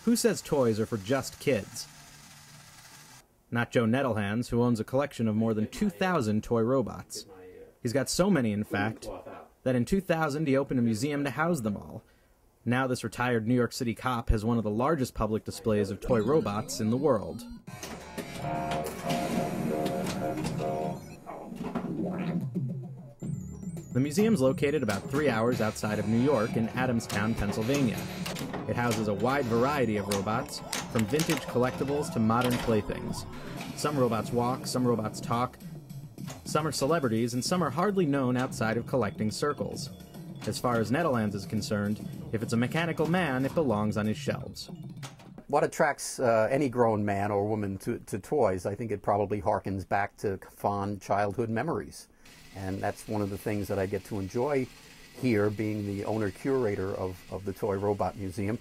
Who says toys are for just kids? Not Joe Nettlehands, who owns a collection of more than 2,000 toy robots. He's got so many, in fact, that in 2000 he opened a museum to house them all. Now this retired New York City cop has one of the largest public displays of toy robots in the world. The museum's located about 3 hours outside of New York in Adamstown, Pennsylvania. It houses a wide variety of robots, from vintage collectibles to modern playthings. Some robots walk, some robots talk, some are celebrities, and some are hardly known outside of collecting circles. As far as Nettlehands is concerned, if it's a mechanical man, it belongs on his shelves. What attracts any grown man or woman to toys, I think it probably harkens back to fond childhood memories. And that's one of the things that I get to enjoy here, being the owner-curator of the Toy Robot Museum.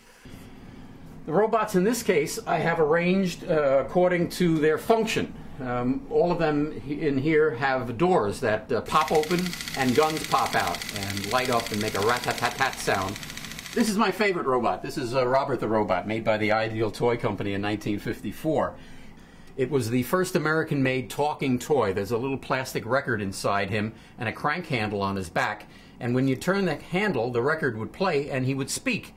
The robots in this case I have arranged according to their function. All of them in here have doors that pop open and guns pop out and light up and make a rat-tat-tat-tat sound. This is my favorite robot. This is Robert the Robot, made by the Ideal Toy Company in 1954. It was the first American-made talking toy. There's a little plastic record inside him and a crank handle on his back. And when you turn the handle, the record would play and he would speak.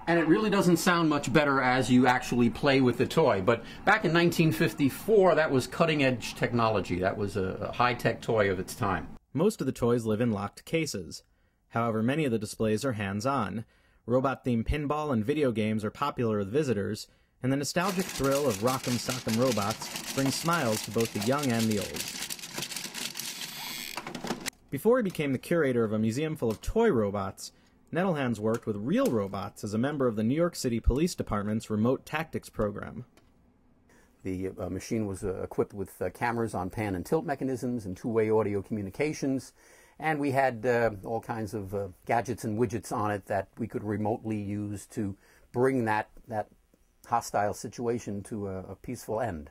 And it really doesn't sound much better as you actually play with the toy. But back in 1954, that was cutting-edge technology. That was a high-tech toy of its time. Most of the toys live in locked cases. However, many of the displays are hands-on. Robot-themed pinball and video games are popular with visitors, and the nostalgic thrill of Rock'em Sock'em robots brings smiles to both the young and the old. Before he became the curator of a museum full of toy robots, Nettlehands worked with real robots as a member of the New York City Police Department's Remote Tactics program. The machine was equipped with cameras on pan and tilt mechanisms and two-way audio communications, and we had all kinds of gadgets and widgets on it that we could remotely use to bring that hostile situation to a peaceful end.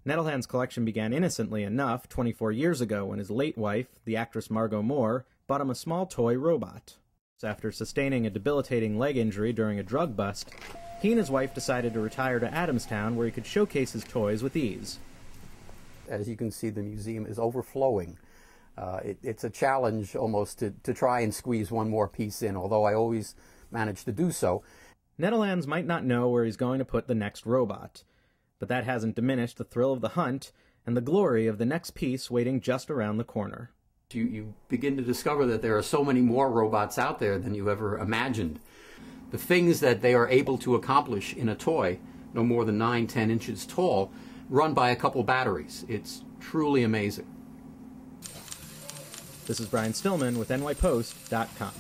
Nettlehands' collection began innocently enough 24 years ago when his late wife, the actress Margot Moore, bought him a small toy robot. After sustaining a debilitating leg injury during a drug bust, he and his wife decided to retire to Adamstown, where he could showcase his toys with ease. As you can see, the museum is overflowing. It's a challenge almost to try and squeeze one more piece in, although I always manage to do so. Nettlehands might not know where he's going to put the next robot, but that hasn't diminished the thrill of the hunt and the glory of the next piece waiting just around the corner. You begin to discover that there are so many more robots out there than you ever imagined. The things that they are able to accomplish in a toy, no more than 9-10 inches tall, run by a couple batteries. It's truly amazing. This is Brian Stillman with NYPost.com.